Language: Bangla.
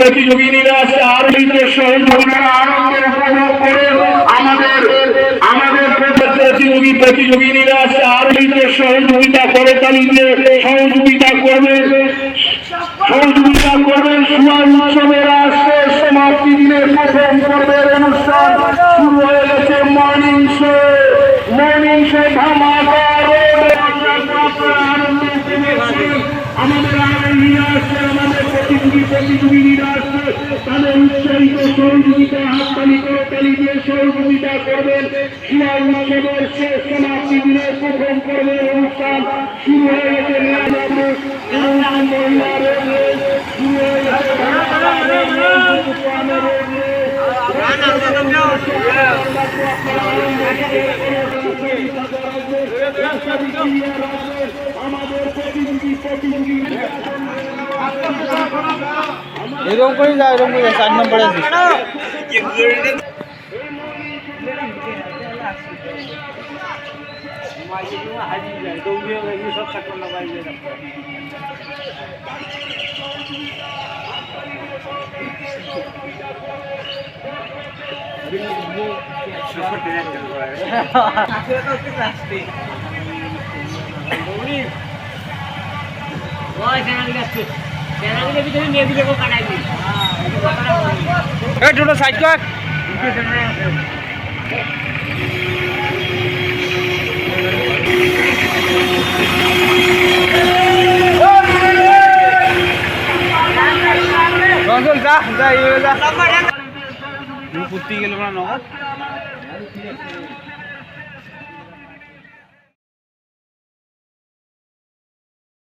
প্রতিযোগিনীরা আছে আর সহযোগিতারা আনন্দ উপভোগ করে আমাদের প্রতিযোগিনীরা আছে আর সহযোগিতা করে তালি দিয়ে সহযোগিতা করবেন সুয়ার উৎসবের আসছে সমাপ্তি দিনের প্রথম পর্বের অনুষ্ঠান শুরু হয়ে গেছে মর্নিং শো ধামাকা আমাদের আগে নিয়ে আসছে আমাদের প্রতিযোগিনীরা আসছে তাদের উৎসাহিত সহযোগিতা হাততালি করে তালি দিয়ে সহযোগিতা করবেন সুয়ার উৎসবের শেষ সমাপ্তি দিনের প্রথম পর্বের অনুষ্ঠান শুরু হয়ে গেছে এরকম করে যা 4 নম্বরে আছে টোটো সাইড কর যা যা যা পুত্তি গেল না